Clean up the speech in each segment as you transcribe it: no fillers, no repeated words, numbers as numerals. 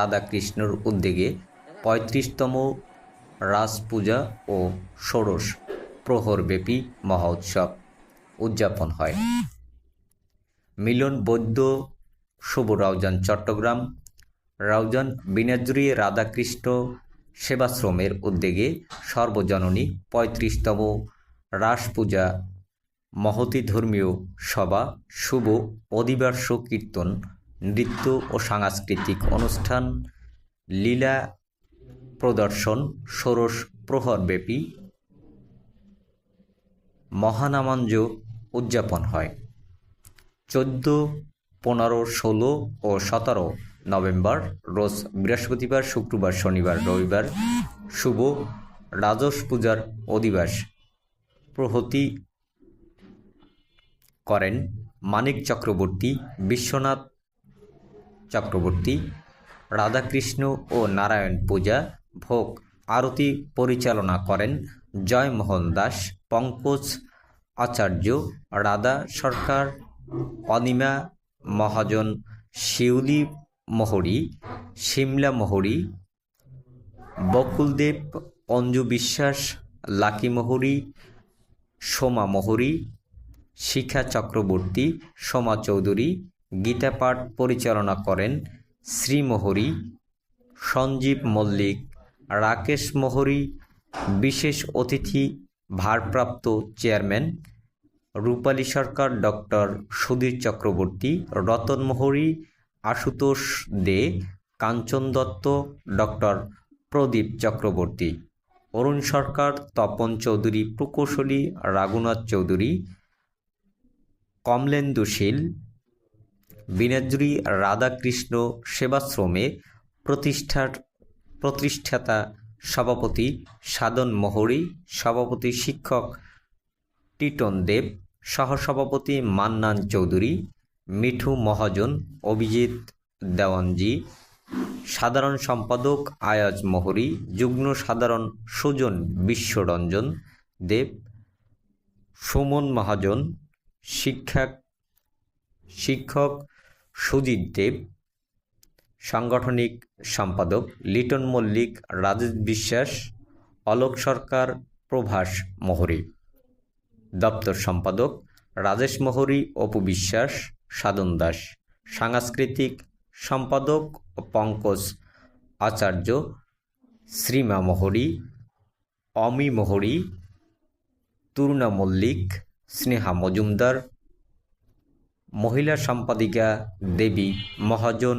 রাধাকৃষ্ণর উদ্যোগে ৩৫তম রাস পূজা ও ষোড়শ প্রহরব্যাপী মহোৎসব উদযাপন হয়। মিলন বৌদ্ধ শুভ রওজান চট্টগ্রাম। রওজান বিনাজুরি রাধাকৃষ্ণ সেবাশ্রমের উদ্যোগে সর্বজননী ৩৫তম রাস পূজা, মহতী ধর্মীয় সভা, শুভ অধিবার্ষ কীর্তন, নৃত্য ও সাংস্কৃতিক অনুষ্ঠান, লীলা প্রদর্শন, ষোড়শ প্রহরব্যাপী মহানামাঞ্জ উদযাপন হয়। 14, 15, 16 ও 17 নভেম্বর রোজ বৃহস্পতিবার, শুক্রবার, শনিবার, রবিবার শুভ রাজস পূজার অধিবাস প্রহতি করেন মানিক চক্রবর্তী, বিশ্বনাথ চক্রবর্তী। রাধাকৃষ্ণ ও নারায়ণ পূজা, ভোগ আরতি পরিচালনা করেন জয়মোহন দাস, পঙ্কজ আচার্য, রাধা সরকার, অনিমা মহাজন, শিউলি মোহরি, শিমলা মোহরি, বকুলদেব, অঞ্জু বিশ্বাস, লাকি মোহরি, সোমা মোহরি, শিখা চক্রবর্তী, সোমা চৌধুরী। গীতাপাঠ পরিচালনা করেন শ্রীমোহরি, সঞ্জীব মল্লিক, রাকেশ মোহরি। বিশেষ অতিথি ভারপ্রাপ্ত চেয়ারম্যান রূপালী সরকার, ডক্টর সুধীর চক্রবর্তী, রতন মোহরি, আশুতোষ দে, কাঞ্চন দত্ত, ডক্টর প্রদীপ চক্রবর্তী, অরুণ সরকার, তপন চৌধুরী, প্রকৌশলী রাঘুনাথ চৌধুরী, কমলেন্দু শীল। বিনাজুরি রাধাকৃষ্ণ সেবাশ্রমে প্রতিষ্ঠাতা সভাপতি সাধন মোহরি, সভাপতি শিক্ষক টিটন দেব, সহসভাপতি মান্নান চৌধুরী, মিঠু মহাজন, অভিজিৎ দেওয়ানজি, সাধারণ সম্পাদক আয়াজ মোহরি, যুগ্ম সাধারণ সুজন বিশ্বরঞ্জন দেব, সুমন মহাজন, শিক্ষক সুজিত দেব, সাংগঠনিক সম্পাদক লিটন মল্লিক, রাজেশ বিশ্বাস, অলোক সরকার, প্রভাস মোহরি। দপ্তর সম্পাদক রাজেশ মোহরি, অপু বিশ্বাস, সাধন দাস। সাংস্কৃতিক সম্পাদক পঙ্কজ আচার্য, শ্রীমা মোহরি, অমি মোহরি, তরুণা মল্লিক, স্নেহা মজুমদার। মহিলা সম্পাদিকা দেবী মহাজন,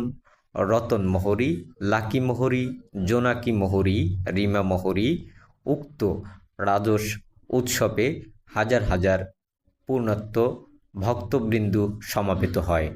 রতন মোহরি, লাকি মোহরি, জোনাকি মোহরি, রিমা মোহরি। উক্ত রাজস উৎসবে হাজার হাজার পূর্ণাত্ম ভক্তবৃন্দ সমাবেত হয়।